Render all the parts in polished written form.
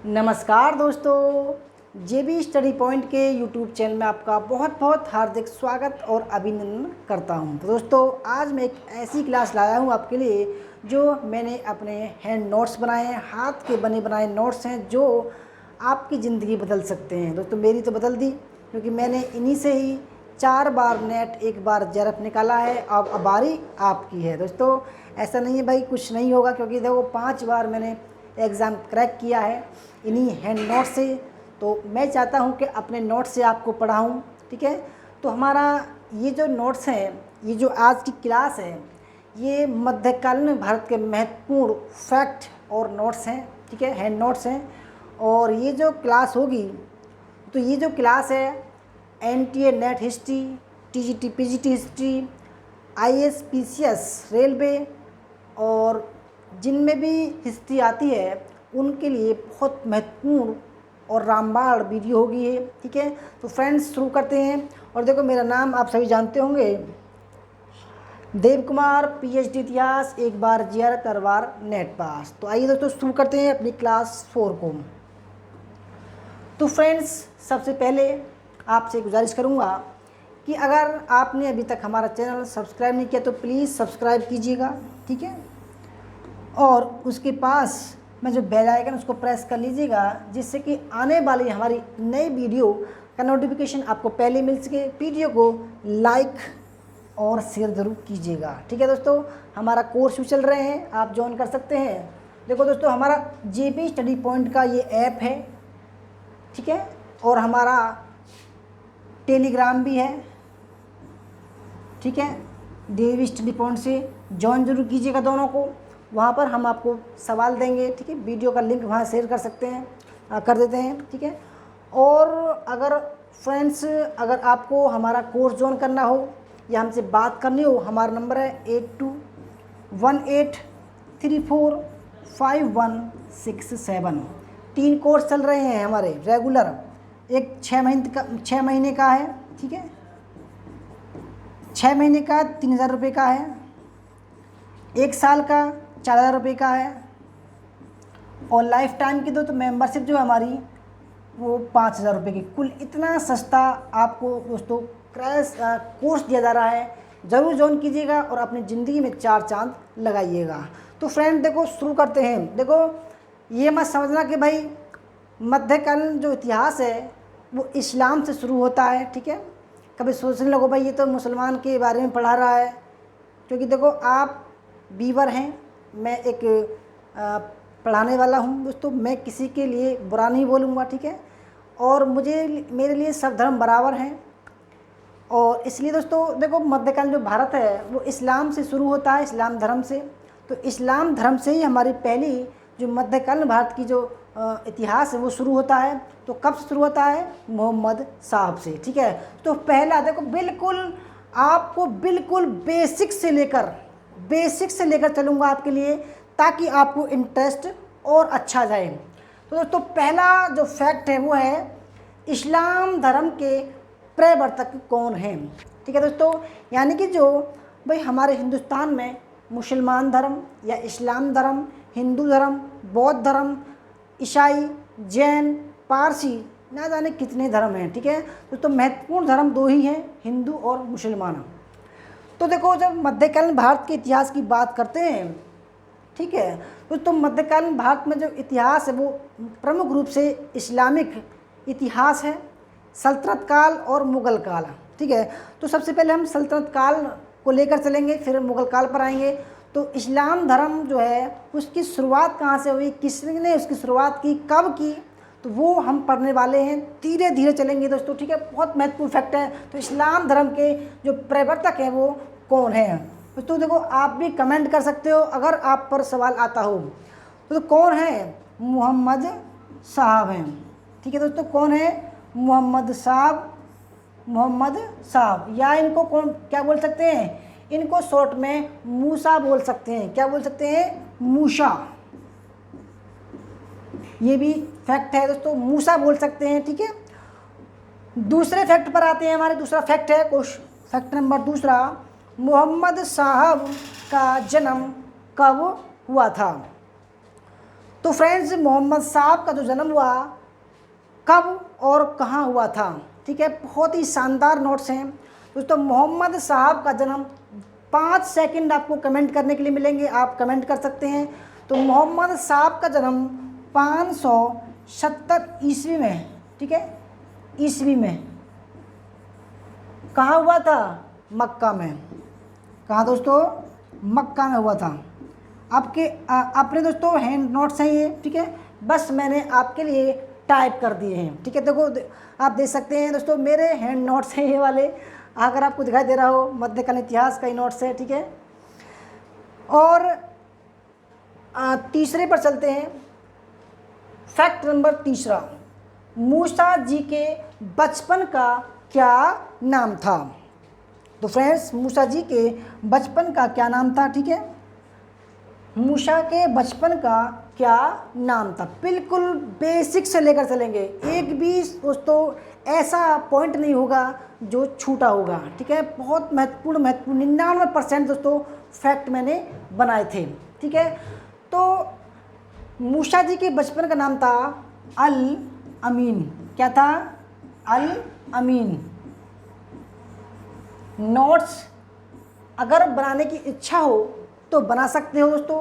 नमस्कार दोस्तों, जेबी study point के यूट्यूब चैनल में आपका बहुत बहुत हार्दिक स्वागत और अभिनंदन करता हूं। तो दोस्तों, आज मैं एक ऐसी क्लास लाया हूं आपके लिए जो मैंने अपने हैंड नोट्स बनाए हैं, हाथ के बने बनाए नोट्स हैं जो आपकी ज़िंदगी बदल सकते हैं। दोस्तों, मेरी तो बदल दी क्योंकि मैंने इन्हीं से ही 4 बार नेट, 1 बार जेआरएफ निकाला है। अब बारी आपकी है। दोस्तों, ऐसा नहीं है भाई कुछ नहीं होगा, क्योंकि देखो 5 बार मैंने एग्ज़ाम क्रैक किया है इन्हीं हैंड नोट से। तो मैं चाहता हूं कि अपने नोट से आपको पढ़ाऊं, ठीक है। तो हमारा ये जो नोट्स हैं, ये जो आज की क्लास है, ये मध्यकालीन भारत के महत्वपूर्ण फैक्ट और नोट्स हैं, ठीक है, हैंड नोट्स हैं। और ये जो क्लास होगी, तो ये जो क्लास है NTA net history, TGT PGT history, IAS PCS railway और जिनमें भी हिस्ट्री आती है उनके लिए बहुत महत्वपूर्ण और रामबाण वीडियो होगी ये, ठीक है। तो फ्रेंड्स, शुरू करते हैं। और देखो, मेरा नाम आप सभी जानते होंगे, देव कुमार, पीएचडी इतिहास, 1 बार जेआरएफ, 4 बार नेट पास। तो आइए दोस्तों, शुरू करते हैं अपनी क्लास 4 को। तो फ्रेंड्स, सबसे पहले आपसे गुजारिश करूंगा कि अगर आपने अभी तक हमारा चैनल सब्सक्राइब नहीं किया तो प्लीज़ सब्सक्राइब कीजिएगा, ठीक है। और उसके पास में जो बेल आइकन उसको प्रेस कर लीजिएगा, जिससे कि आने वाली हमारी नई वीडियो का नोटिफिकेशन आपको पहले मिल सके। वीडियो को लाइक और शेयर ज़रूर कीजिएगा, ठीक है। दोस्तों, हमारा कोर्स भी चल रहे हैं, आप ज्वाइन कर सकते हैं। देखो दोस्तों, हमारा जेबी स्टडी पॉइंट का ये ऐप है, ठीक है। और हमारा टेलीग्राम भी है, ठीक है। जेबी स्टडी पॉइंट से ज्वाइन जरूर कीजिएगा दोनों को। वहाँ पर हम आपको सवाल देंगे, ठीक है। वीडियो का लिंक वहाँ शेयर कर सकते हैं, कर देते हैं, ठीक है। और अगर फ्रेंड्स, अगर आपको हमारा कोर्स ज्वाइन करना हो या हमसे बात करनी हो, हमारा नंबर है 8218345167। 3 कोर्स चल रहे हैं हमारे रेगुलर। एक 6 महीने का है, ठीक है। 6 महीने का 3000 रुपये का है, 1 साल का 4000 रुपये का है, और लाइफ टाइम की तो मेंबरशिप जो हमारी वो 5000 रुपये की। कुल इतना सस्ता आपको दोस्तों कोर्स दिया जा रहा है। ज़रूर ज्वाइन कीजिएगा और अपनी ज़िंदगी में 4 चांद लगाइएगा। तो फ्रेंड देखो, शुरू करते हैं। देखो, ये मत समझना कि भाई मध्यकालीन जो इतिहास है वो इस्लाम से शुरू होता है, ठीक है। कभी सोचने लगो भाई ये तो मुसलमान के बारे में पढ़ा रहा है, क्योंकि देखो आप बीवर हैं, मैं एक पढ़ाने वाला हूँ दोस्तों। मैं किसी के लिए बुरा नहीं बोलूँगा, ठीक है। और मेरे लिए सब धर्म बराबर हैं। और इसलिए दोस्तों देखो, मध्यकालीन जो भारत है वो इस्लाम से शुरू होता है, इस्लाम धर्म से। तो इस्लाम धर्म से ही हमारी पहली जो मध्यकालीन भारत की जो इतिहास है वो शुरू होता है। तो कब शुरू होता है? मोहम्मद साहब से, ठीक है। तो पहला देखो, बिल्कुल आपको बिल्कुल बेसिक से लेकर चलूँगा आपके लिए, ताकि आपको इंटरेस्ट और अच्छा जाए। तो दोस्तों, पहला जो फैक्ट है वो है इस्लाम धर्म के प्रवर्तक कौन हैं, ठीक है दोस्तों। यानी कि जो भाई हमारे हिंदुस्तान में मुसलमान धर्म या इस्लाम धर्म, हिंदू धर्म, बौद्ध धर्म, ईसाई, जैन, पारसी, ना जाने कितने धर्म हैं, ठीक है। दोस्तों, महत्वपूर्ण धर्म 2 ही हैं, हिंदू और मुसलमान। तो देखो, जब मध्यकालीन भारत के इतिहास की बात करते हैं, ठीक है, तो मध्यकालीन भारत में जो इतिहास है वो प्रमुख रूप से इस्लामिक इतिहास है, सल्तनत काल और मुग़ल काल, ठीक है। तो सबसे पहले हम सल्तनत काल को लेकर चलेंगे, फिर मुग़ल काल पर आएंगे। तो इस्लाम धर्म जो है उसकी शुरुआत कहाँ से हुई, किसने उसकी शुरुआत की, कब की, तो वो हम पढ़ने वाले हैं। धीरे धीरे चलेंगे दोस्तों, ठीक है। बहुत महत्वपूर्ण फैक्ट है। तो इस्लाम धर्म के जो प्रवर्तक हैं वो कौन है दोस्तों? देखो, आप भी कमेंट कर सकते हो अगर आप पर सवाल आता हो। तो कौन है? मोहम्मद साहब हैं, ठीक है दोस्तों। कौन है? मोहम्मद साहब, या इनको कौन क्या बोल सकते हैं? इनको शॉर्ट में मूसा बोल सकते हैं। क्या बोल सकते हैं? मूसा। ये भी फैक्ट है दोस्तों, मूसा बोल सकते हैं, ठीक है। दूसरे फैक्ट पर आते हैं। हमारे दूसरा फैक्ट है, फैक्ट नंबर दूसरा, मोहम्मद साहब का जन्म कब हुआ था? तो फ्रेंड्स, मोहम्मद साहब का जो जन्म हुआ कब और कहाँ हुआ था, ठीक है, बहुत ही शानदार नोट्स हैं दोस्तों। मोहम्मद साहब का जन्म 5 सेकंड आपको कमेंट करने के लिए मिलेंगे, आप कमेंट कर सकते हैं। तो मोहम्मद साहब का जन्म 570 ईस्वी में, ठीक है, ईस्वी में कहाँ हुआ था? मक्का में। कहाँ दोस्तों? मक्का में हुआ था। आपके अपने दोस्तों हैंड नोट्स हैं ये, ठीक है, बस मैंने आपके लिए टाइप कर दिए हैं, ठीक है। देखो आप देख सकते हैं दोस्तों, मेरे हैंड नोट्स हैं ये वाले, अगर आपको दिखाई दे रहा हो, मध्यकालीन इतिहास का ही नोट्स है, ठीक है। और तीसरे पर चलते हैं। फैक्ट नंबर तीसरा, मूसा जी के बचपन का क्या नाम था? तो फ्रेंड्स, मूसा जी के बचपन का क्या नाम था, ठीक है, मूसा के बचपन का क्या नाम था? बिल्कुल बेसिक से लेकर चलेंगे, एक भी दोस्तों ऐसा पॉइंट नहीं होगा जो छूटा होगा, ठीक है। बहुत महत्वपूर्ण 99% दोस्तों फैक्ट मैंने बनाए थे, ठीक है। तो मूसा जी के बचपन का नाम था अल अमीन। क्या था? अल अमीन। नोट्स अगर बनाने की इच्छा हो तो बना सकते हो दोस्तों,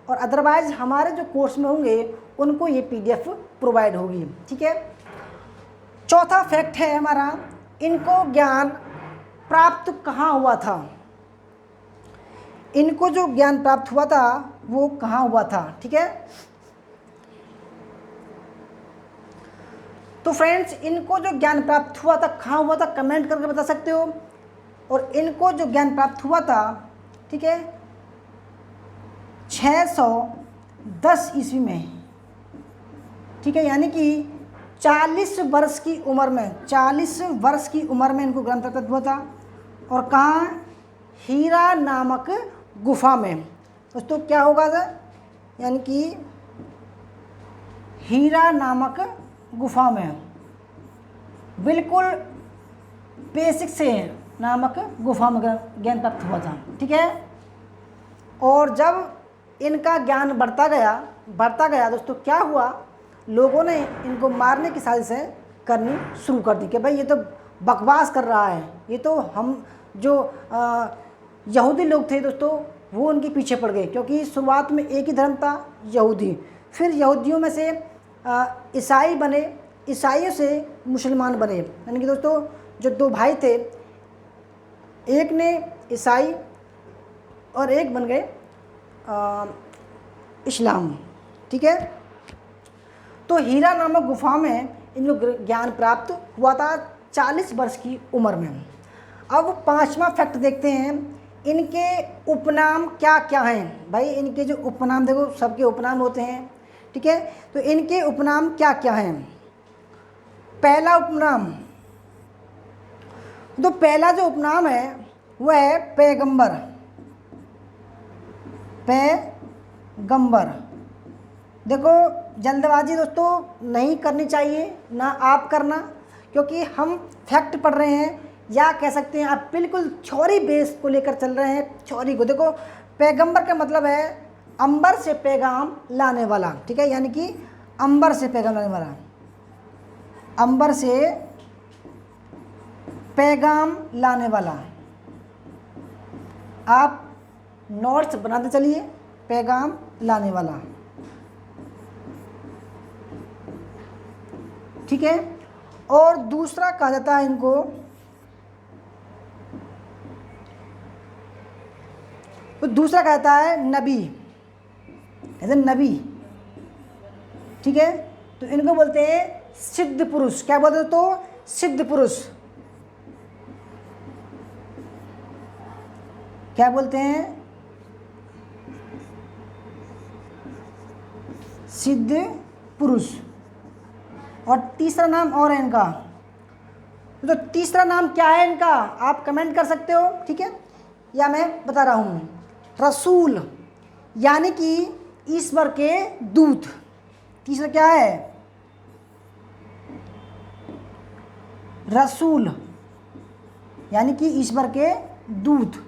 और अदरवाइज हमारे जो कोर्स में होंगे उनको ये PDF प्रोवाइड होगी, ठीक है। चौथा फैक्ट है हमारा, इनको ज्ञान प्राप्त कहाँ हुआ था? इनको जो ज्ञान प्राप्त हुआ था वो कहाँ हुआ था, ठीक है। तो फ्रेंड्स, इनको जो ज्ञान प्राप्त हुआ था कहाँ हुआ था, कमेंट करके बता सकते हो। और इनको जो ज्ञान प्राप्त हुआ था, ठीक है, 610 ईस्वी में, ठीक है, यानी कि 40 वर्ष की उम्र में, 40 वर्ष की उम्र में इनको ज्ञान प्राप्त हुआ था। और कहाँ? हीरा नामक गुफा में। दोस्तों क्या होगा सर? यानी कि हीरा नामक गुफा में, बिल्कुल बेसिक से नामक गुफा में ज्ञान प्राप्त हुआ था, ठीक है। और जब इनका ज्ञान बढ़ता गया दोस्तों, क्या हुआ, लोगों ने इनको मारने की साजिशें करनी शुरू कर दी कि भाई ये तो बकवास कर रहा है, ये तो हम जो यहूदी लोग थे दोस्तों वो उनके पीछे पड़ गए, क्योंकि शुरुआत में एक ही धर्म था, यहूदी। फिर यहूदियों में से ईसाई बने, ईसाइयों से मुसलमान बने, यानी कि दोस्तों जो दो भाई थे, एक ने ईसाई और एक बन गए इस्लाम, ठीक है। तो हीरा नामक गुफा में इनको ज्ञान प्राप्त हुआ था 40 वर्ष की उम्र में। अब 5वां फैक्ट देखते हैं, इनके उपनाम क्या क्या हैं? भाई इनके जो उपनाम, देखो सबके उपनाम होते हैं, ठीक है, तो इनके उपनाम क्या क्या हैं? पहला उपनाम, तो पहला जो उपनाम है वह है पैगंबर। पैगंबर। देखो जल्दबाजी दोस्तों नहीं करनी चाहिए, ना आप करना, क्योंकि हम फैक्ट पढ़ रहे हैं, या कह सकते हैं आप बिल्कुल थ्योरी बेस को लेकर चल रहे हैं, थ्योरी को। देखो पैगंबर का मतलब है अंबर से पैगाम लाने वाला, ठीक है, यानी कि अंबर से पैगाम लाने वाला, अंबर से पैगाम लाने वाला। आप नोट्स बनाते चलिए, पैगाम लाने वाला, ठीक है। और दूसरा कहा जाता है इनको, तो दूसरा कहा जाता है नबी, ऐसे नबी, ठीक है। तो इनको बोलते हैं सिद्ध पुरुष। क्या बोलते हो? तो सिद्ध पुरुष। क्या बोलते हैं? सिद्ध पुरुष। और तीसरा नाम और है इनका, तो तीसरा नाम क्या है इनका, आप कमेंट कर सकते हो, ठीक है, या मैं बता रहा हूँ। रसूल, यानी कि ईश्वर के दूत। तीसरा क्या है? रसूल, यानी कि ईश्वर के दूत,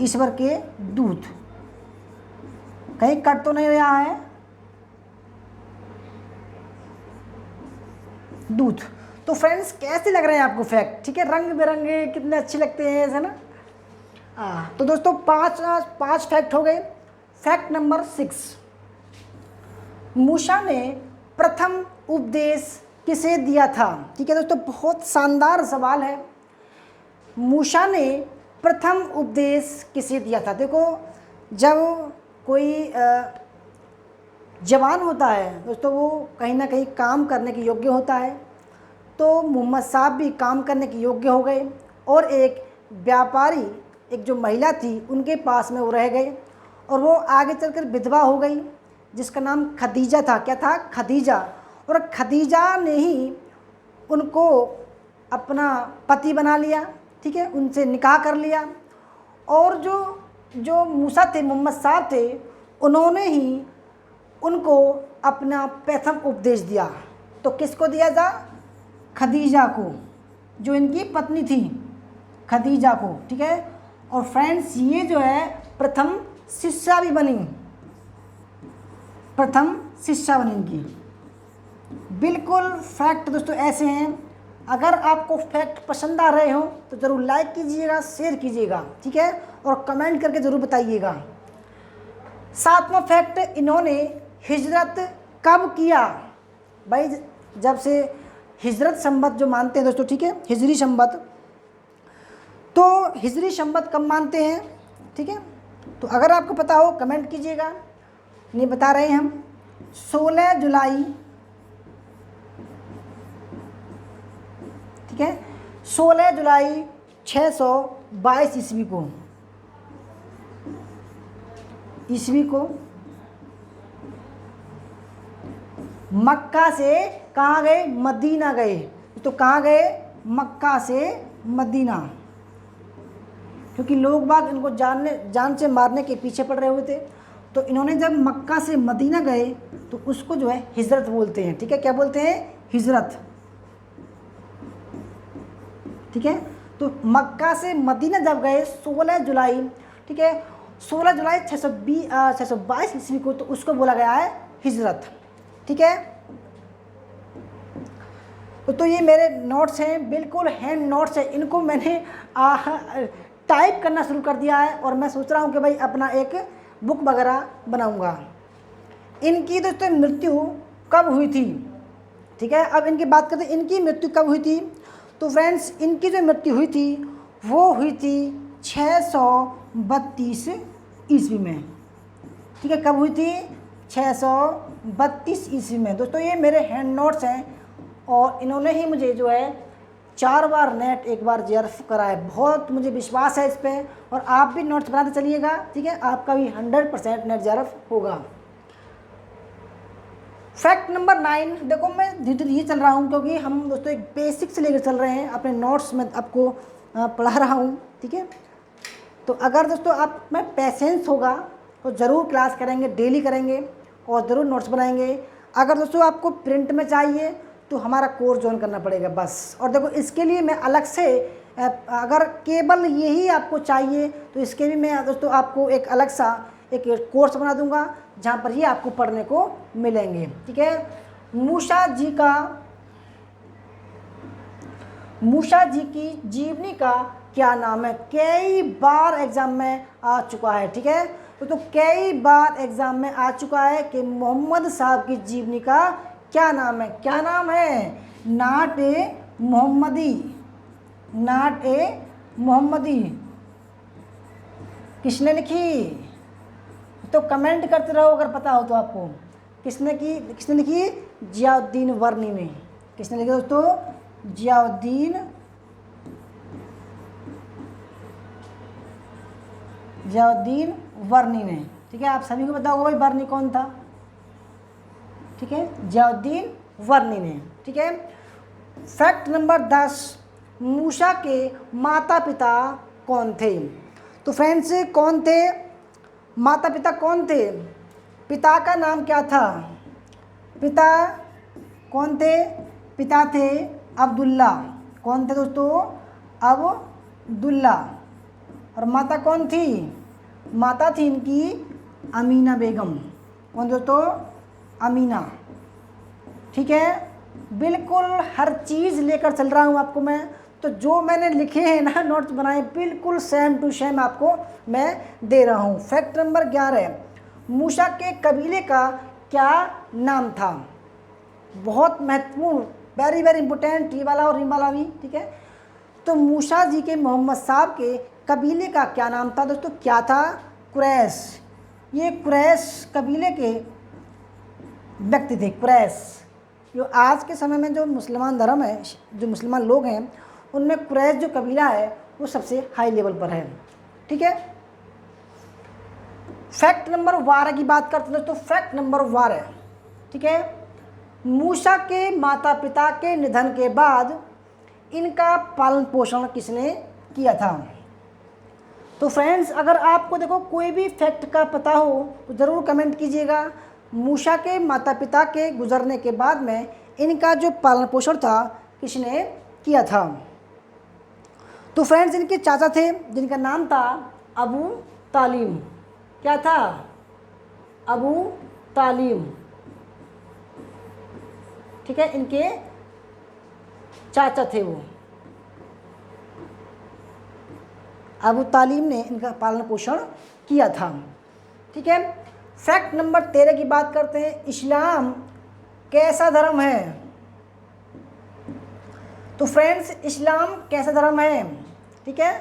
ईश्वर के दूत, कहीं कट तो नहीं रहा है? दूध। तो फ्रेंड्स कैसे लग रहे हैं आपको फैक्ट? ठीक है, रंग बिरंगे कितने अच्छे लगते हैं ऐसे ना। तो दोस्तों पांच फैक्ट हो गए। फैक्ट नंबर 6, मूसा ने प्रथम उपदेश किसे दिया था? ठीक है दोस्तों, बहुत शानदार सवाल है। मूसा ने प्रथम उपदेश किसे दिया था? देखो, जब कोई जवान होता है दोस्तों, वो कहीं ना कहीं काम करने के योग्य होता है। तो मोहम्मद साहब भी काम करने के योग्य हो गए और एक व्यापारी, एक जो महिला थी, उनके पास में वो रह गए और वो आगे चलकर विधवा हो गई, जिसका नाम खदीजा था। क्या था? खदीजा। और खदीजा ने ही उनको अपना पति बना लिया। ठीक है, उनसे निकाह कर लिया। और जो मूसा थे, मोहम्मद साहब थे, उन्होंने ही उनको अपना प्रथम उपदेश दिया। तो किसको दिया था? खदीजा को, जो इनकी पत्नी थी, खदीजा को। ठीक है, और फ्रेंड्स ये जो है प्रथम शिष्या भी बनी, प्रथम शिष्या बनी इनकी। बिल्कुल फैक्ट दोस्तों ऐसे हैं। अगर आपको फैक्ट पसंद आ रहे हो तो ज़रूर लाइक कीजिएगा, शेयर कीजिएगा। ठीक है, और कमेंट करके ज़रूर बताइएगा। 7वां फैक्ट, इन्होंने हिजरत कब किया? भाई जब से हिजरत संबत जो मानते हैं दोस्तों, ठीक है, हिजरी संबत, तो हिजरी संबत कब मानते हैं? ठीक है, तो अगर आपको पता हो कमेंट कीजिएगा। नहीं बता रहे हैं हम। 16 जुलाई, ठीक है, 16 जुलाई 622 ईस्वी को मक्का से कहाँ गए? मदीना गए। तो कहाँ गए? मक्का से मदीना, क्योंकि लोग बाग इनको जान से मारने के पीछे पड़ रहे हुए थे। तो इन्होंने जब मक्का से मदीना गए तो उसको जो है हिजरत बोलते हैं। ठीक है, क्या बोलते हैं? हिजरत। ठीक है, तो मक्का से मदीना जब गए 16 जुलाई, ठीक है, 16 जुलाई 622 ईस्वी को, तो उसको बोला गया है हिजरत। ठीक है, तो ये मेरे नोट्स हैं, बिल्कुल हैंड नोट्स हैं। इनको मैंने टाइप करना शुरू कर दिया है और मैं सोच रहा हूँ कि भाई अपना एक बुक वगैरह बनाऊँगा। इनकी दोस्तों मृत्यु कब हुई थी? ठीक है, अब इनकी बात करते हैं, इनकी मृत्यु कब हुई थी? तो फ्रेंड्स इनकी जो मृत्यु हुई थी वो हुई थी 632 ईस्वी में। ठीक है, कब हुई थी? 632 ईस्वी में। दोस्तों ये मेरे हैंड नोट्स हैं और इन्होंने ही मुझे जो है 4 बार नेट, 1 बार जेआरएफ करा है। बहुत मुझे विश्वास है इस पर, और आप भी नोट्स बनाते चलिएगा। ठीक है, आपका भी 100% नेट जेआरएफ होगा। फैक्ट नंबर 9, देखो मैं धीरे धीरे चल रहा हूँ क्योंकि हम दोस्तों एक बेसिक से लेकर चल रहे हैं। अपने नोट्स में आपको पढ़ा रहा हूँ। ठीक है, तो अगर दोस्तों आप में पेशेंस होगा तो ज़रूर क्लास करेंगे, डेली करेंगे और ज़रूर नोट्स बनाएंगे। अगर दोस्तों आपको प्रिंट में चाहिए तो हमारा कोर्स ज्वाइन करना पड़ेगा बस। और देखो इसके लिए मैं अलग से, अगर केवल यही आपको चाहिए तो इसके भी मैं दोस्तों आपको एक अलग सा एक कोर्स बना दूंगा जहाँ पर ही आपको पढ़ने को मिलेंगे। ठीक है, मूसा जी की जीवनी का क्या नाम है? कई बार एग्जाम में आ चुका है। ठीक है, तो कई बार एग्जाम में आ चुका है कि मोहम्मद साहब की जीवनी का क्या नाम है? क्या नाम है? नाट ए मोहम्मदी। नाट ए मोहम्मदी किसने लिखी? तो कमेंट करते रहो अगर पता हो तो आपको। किसने लिखी? जियाउद्दीन वर्नी ने। किसने लिखी दोस्तों? जियाउद्दीन वर्नी ने। ठीक है, आप सभी को पता होगा भाई वर्नी कौन था। ठीक है, जियाउद्दीन वर्नी ने। ठीक है, फैक्ट नंबर 10, मूसा के माता पिता कौन थे? तो फ्रेंड्स कौन थे? माता पिता कौन थे? पिता का नाम क्या था? पिता कौन थे? पिता थे अब्दुल्ला। कौन थे दोस्तों? अब्दुल्ला। और माता कौन थी? माता थी इनकी अमीना बेगम। कौन दोस्तों? अमीना। ठीक है, बिल्कुल हर चीज़ लेकर चल रहा हूँ आपको मैं। तो जो मैंने लिखे हैं ना, नोट्स बनाए, बिल्कुल सेम टू सेम आपको मैं दे रहा हूँ। फैक्ट नंबर 11, मूसा के कबीले का क्या नाम था? बहुत महत्वपूर्ण, वेरी वेरी इंपॉर्टेंट, ये वाला और ये वाला भी। ठीक है, तो मूसा जी के, मोहम्मद साहब के कबीले का क्या नाम था दोस्तों? क्या था? कुरैश। ये कुरैश कबीले के व्यक्ति थे, कुरैश। जो आज के समय में जो मुसलमान धर्म है, जो मुसलमान लोग हैं, उनमें कुरैश जो कबीला है वो सबसे हाई लेवल पर है। ठीक है, फैक्ट नंबर 12 की बात करते हैं दोस्तों। फैक्ट नंबर 12, ठीक है, मूसा के माता पिता के निधन के बाद इनका पालन पोषण किसने किया था? तो फ्रेंड्स, अगर आपको देखो कोई भी फैक्ट का पता हो तो ज़रूर कमेंट कीजिएगा। मूसा के माता पिता के गुजरने के बाद में इनका जो पालन पोषण था किसने किया था? तो फ्रेंड्स, इनके चाचा थे जिनका नाम था अबू तालिम। क्या था? अबू तालिम। ठीक है, इनके चाचा थे वो, अबू तालिम ने इनका पालन पोषण किया था। ठीक है, फैक्ट नंबर 13 की बात करते हैं। इस्लाम कैसा धर्म है? तो फ्रेंड्स, इस्लाम कैसा धर्म है? ठीक है,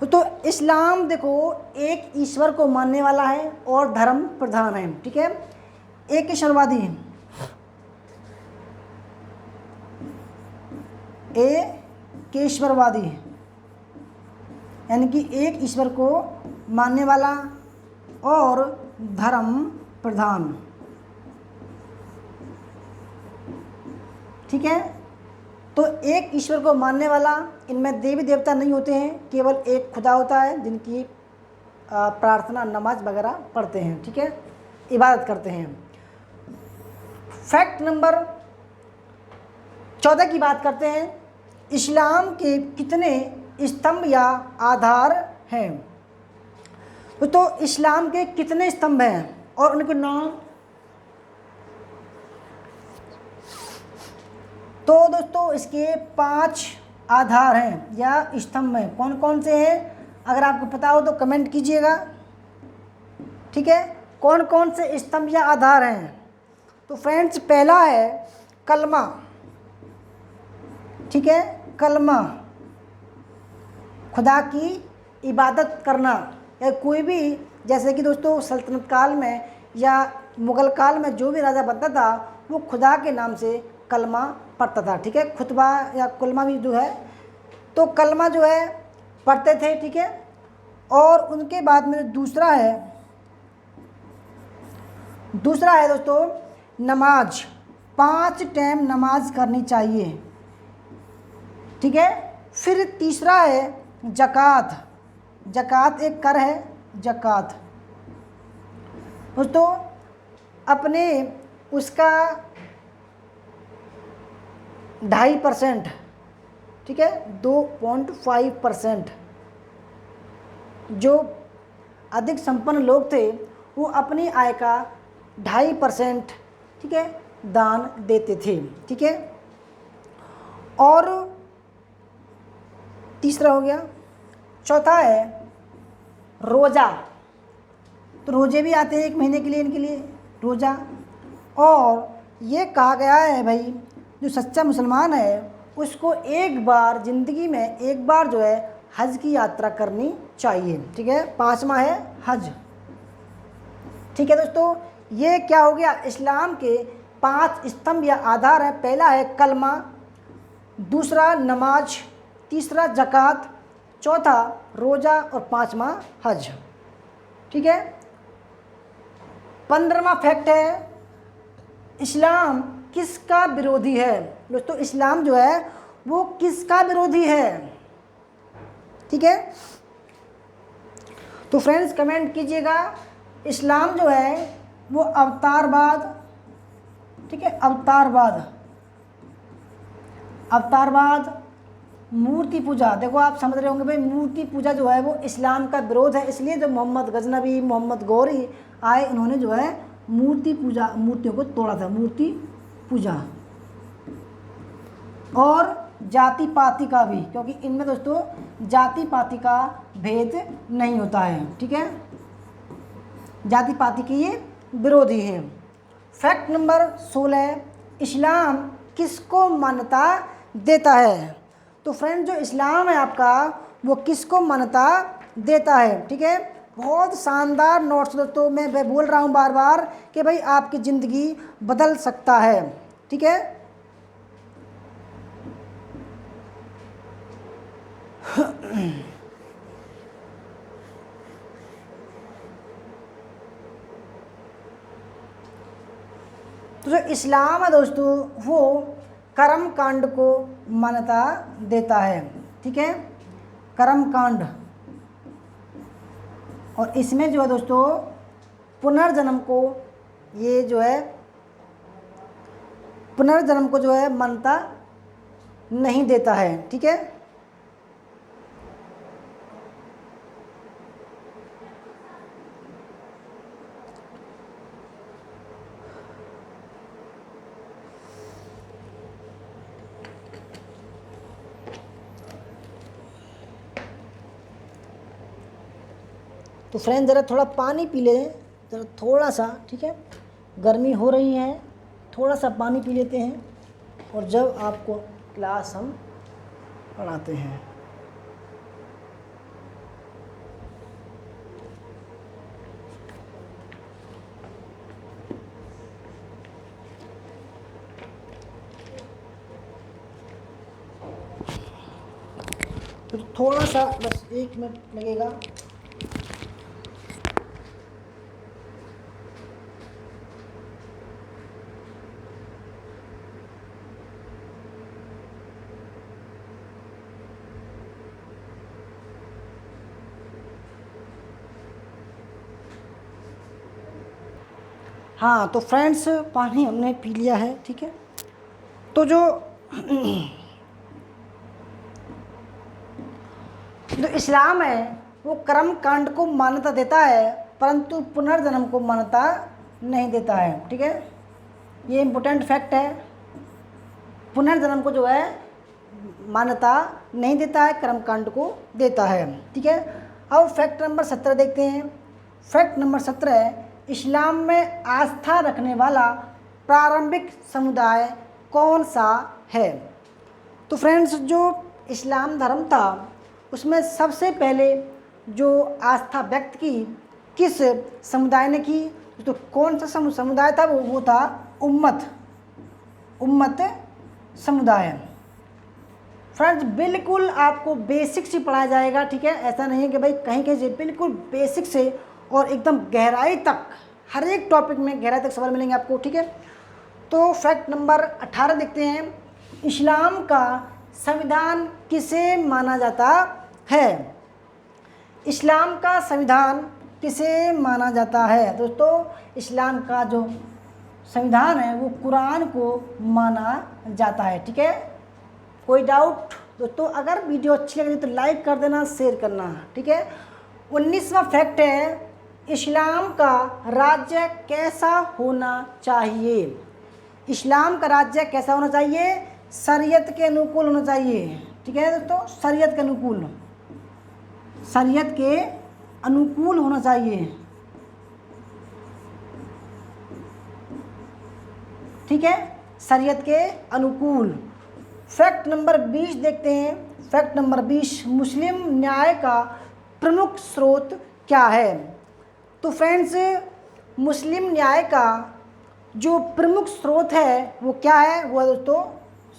तो इस्लाम देखो एक ईश्वर को मानने वाला है और धर्म प्रधान है। ठीक है, एक ईश्वरवादी है, एक ईश्वरवादी, यानी कि एक ईश्वर को मानने वाला और धर्म प्रधान। ठीक है, तो एक ईश्वर को मानने वाला, इनमें देवी देवता नहीं होते हैं, केवल एक खुदा होता है जिनकी प्रार्थना नमाज वगैरह पढ़ते हैं। ठीक है, इबादत करते हैं। फैक्ट नंबर 14 की बात करते हैं। इस्लाम के कितने स्तंभ या आधार हैं? तो इस्लाम के कितने स्तंभ हैं और उनके नाम? तो दोस्तों, इसके 5 आधार हैं या स्तंभ हैं। कौन कौन से हैं? अगर आपको पता हो तो कमेंट कीजिएगा। ठीक है, कौन कौन से स्तंभ या आधार हैं? तो फ्रेंड्स, पहला है कलमा। ठीक है, कलमा, खुदा की इबादत करना। या कोई भी, जैसे कि दोस्तों सल्तनत काल में या मुग़ल काल में जो भी राजा बनता था वो खुदा के नाम से कलमा पढ़ता था। ठीक है, खुतबा या कलमा भी जो है, तो कलमा जो है पढ़ते थे। ठीक है, और उनके बाद में दूसरा है दोस्तों नमाज। 5 टाइम नमाज करनी चाहिए। ठीक है, फिर तीसरा है ज़कात। ज़कात एक कर है, ज़कात दोस्तों अपने उसका 2.5%, ठीक है, 2.5%। जो अधिक संपन्न लोग थे वो अपनी आय का 2.5%, ठीक है, दान देते थे। ठीक है, और तीसरा हो गया। चौथा है रोज़ा। तो रोज़े भी आते हैं 1 महीने के लिए, इनके लिए रोज़ा। और ये कहा गया है भाई, जो सच्चा मुसलमान है उसको एक बार ज़िंदगी में एक बार जो है हज की यात्रा करनी चाहिए। ठीक है, 5वां है हज। ठीक है दोस्तों, ये क्या हो गया? इस्लाम के 5 स्तंभ या आधार है। पहला है कलमा, दूसरा नमाज, तीसरा ज़कात, चौथा रोज़ा और 5वां हज। ठीक है, 15वां फैक्ट है इस्लाम किसका विरोधी है? दोस्तों, इस्लाम जो है वो किसका विरोधी है? ठीक है, तो फ्रेंड्स कमेंट कीजिएगा। इस्लाम जो है वो अवतारवाद, ठीक है, अवतारवाद मूर्ति पूजा, देखो आप समझ रहे होंगे भाई, मूर्ति पूजा जो है वो इस्लाम का विरोध है, इसलिए जो मोहम्मद गजनबी, मोहम्मद गौरी आए, इन्होंने जो है मूर्ति पूजा, मूर्तियों को तोड़ा था, मूर्ति पूजा। और जाति पाति का भी, क्योंकि इनमें दोस्तों जाति पाति का भेद नहीं होता है, ठीक है, जाति पाति के ये विरोधी है। फैक्ट नंबर 16, इस्लाम किसको मान्यता देता है? तो फ्रेंड जो इस्लाम है आपका वो किसको मान्यता देता है, ठीक है। बहुत शानदार नोट्स दोस्तों, मैं बोल रहा हूँ बार बार कि भाई आपकी ज़िंदगी बदल सकता है, ठीक है। तो जो इस्लाम है दोस्तों वो कर्म कांड को मान्यता देता है, ठीक है, कर्म कांड। और इसमें जो है दोस्तों पुनर्जन्म को, ये जो है पुनर्जन्म को जो है मान्यता नहीं देता है, ठीक है। तो फ्रेंड ज़रा थोड़ा पानी पी ले, ज़रा थोड़ा सा, ठीक है, गर्मी हो रही है, थोड़ा सा पानी पी लेते हैं और जब आपको क्लास हम पढ़ाते हैं। तो थोड़ा सा बस 1 मिनट लगेगा। हाँ तो फ्रेंड्स पानी हमने पी लिया है, ठीक है। तो जो इस्लाम है वो कर्म कांड को मान्यता देता है परंतु पुनर्जन्म को मान्यता नहीं देता है, ठीक है, ये इम्पोर्टेंट फैक्ट है। पुनर्जन्म को जो है मान्यता नहीं देता है, कर्म कांड को देता है, ठीक है। अब फैक्ट नंबर 17 देखते हैं। फैक्ट नंबर 17, इस्लाम में आस्था रखने वाला प्रारंभिक समुदाय कौन सा है? तो फ्रेंड्स जो इस्लाम धर्म था उसमें सबसे पहले जो आस्था व्यक्त की किस समुदाय ने की? तो कौन सा समुदाय था? वो था उम्मत समुदाय। फ्रेंड्स बिल्कुल आपको बेसिक से पढ़ाया जाएगा, ठीक है, ऐसा नहीं है कि भाई कहीं कहीं से, बिल्कुल बेसिक से और एकदम गहराई तक, हर एक टॉपिक में गहराई तक सवाल मिलेंगे आपको, ठीक है। तो फैक्ट नंबर 18 देखते हैं। इस्लाम का संविधान किसे माना जाता है? इस्लाम का संविधान किसे माना जाता है? दोस्तों इस्लाम का जो संविधान है वो कुरान को माना जाता है, ठीक है। कोई डाउट दोस्तों? अगर वीडियो अच्छी लगी तो लाइक कर देना, शेयर करना, ठीक है। 19वां फैक्ट है, इस्लाम का राज्य कैसा होना चाहिए? इस्लाम का राज्य कैसा होना चाहिए? शरीयत के अनुकूल होना चाहिए, ठीक है दोस्तों, शरीयत के अनुकूल, शरीयत के अनुकूल होना चाहिए, ठीक है, शरीयत के अनुकूल। फैक्ट नंबर 20 देखते हैं। फैक्ट नंबर 20, मुस्लिम न्याय का प्रमुख स्रोत क्या है? तो फ्रेंड्स मुस्लिम न्याय का जो प्रमुख स्रोत है वो क्या है? वो है दोस्तों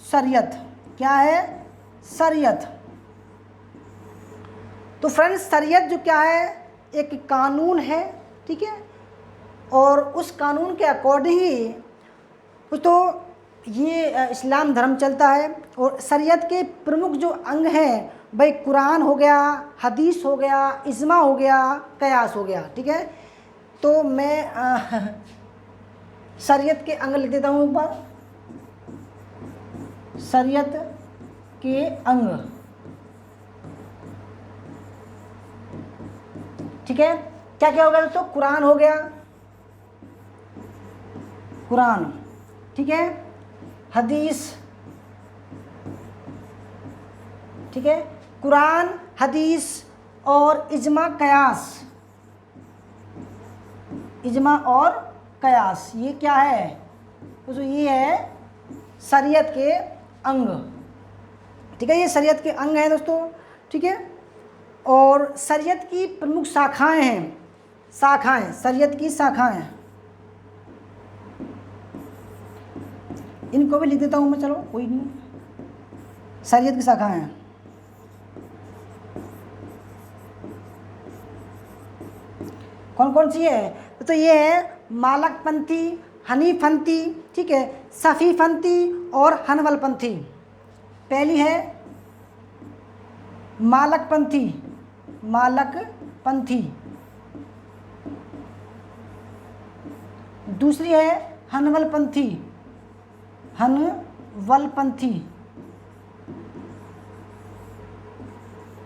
शरीयत। क्या है? शरीयत। तो फ्रेंड्स शरीयत जो क्या है? एक कानून है, ठीक है, और उस कानून के अकॉर्डिंग ही तो ये इस्लाम धर्म चलता है। और शरीयत के प्रमुख जो अंग हैं भाई, कुरान हो गया, हदीस हो गया, इज्मा हो गया, कयास हो गया, ठीक है। तो मैं शरीयत के अंग लिख देता हूँ एक बार। शरीयत के अंग, ठीक है। क्या क्या हो गया दोस्तों, कुरान हो गया, कुरान, ठीक है, हदीस, ठीक है, कुरान, हदीस और इज्मा कयास, इज्मा और कयास, ये क्या है दोस्तों, ये है शरीयत के अंग, ठीक है, ये शरीयत के अंग हैं दोस्तों, ठीक है। और शरीयत की प्रमुख शाखाएं हैं, शाखाएं, शरीयत की शाखाएं, इनको भी लिख देता हूँ मैं, चलो कोई नहीं, शरीयत की शाखाएं हैं, कौन कौन सी है तो ये है मालकपंथी, हनीफपंथी, ठीक है, सफ़ीपंथी और हनबलपंथी। पहली है मालकपंथी, मालकपंथी, दूसरी है हनबलपंथी, हनबलपंथी,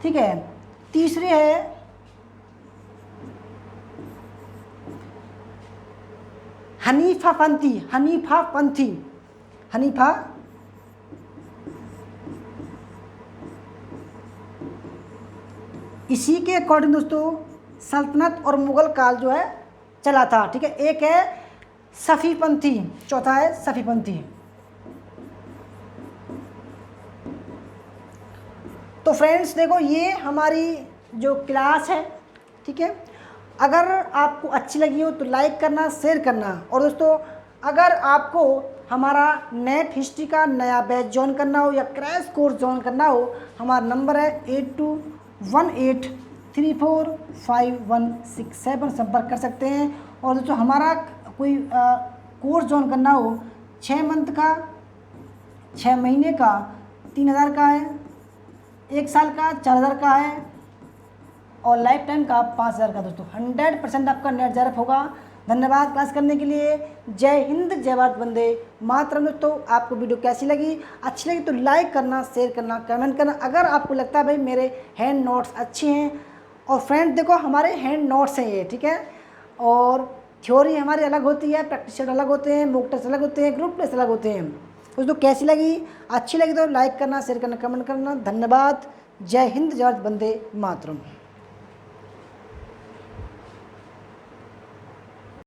ठीक है, तीसरी है हनीफापंथी, हनीफापंथी, हनीफा, इसी के अकॉर्डिंग दोस्तों सल्तनत और मुग़ल काल जो है चला था, ठीक है। एक है सफ़ीपंथी, चौथा है सफ़ीपंथी। तो फ्रेंड्स देखो, ये हमारी जो क्लास है, ठीक है, अगर आपको अच्छी लगी हो तो लाइक करना, शेयर करना। और दोस्तों अगर आपको हमारा नेट हिस्ट्री का नया बैच ज्वाइन करना हो या क्रैश कोर्स ज्वाइन करना हो, हमारा नंबर है 8218345167, संपर्क कर सकते हैं। और दोस्तों हमारा कोई कोर्स ज्वाइन करना हो, 6 मंथ का, 6 महीने का 3000 का है, 1 साल का 4000 का है और लाइफ टाइम का 5000 का। दोस्तों 100% आपका नेट ज़रफ होगा। धन्यवाद क्लास करने के लिए। जय हिंद, जय भारत, वंदे मातरम। दोस्तों आपको वीडियो कैसी लगी, अच्छी लगी तो लाइक करना, शेयर करना, कमेंट करना। अगर आपको लगता है भाई मेरे हैंड नोट्स अच्छे हैं, और फ्रेंड देखो हमारे हैंड नोट्स हैं ये, ठीक है, और थ्योरी हमारी अलग होती है, प्रैक्टिस अलग होते हैं, मॉक टेस्ट अलग होते हैं, ग्रुप टेस्ट अलग होते हैं। दोस्तों कैसी लगी, अच्छी लगी तो लाइक करना, शेयर करना, कमेंट करना। धन्यवाद। जय हिंद, जय भारत, वंदे मातरम।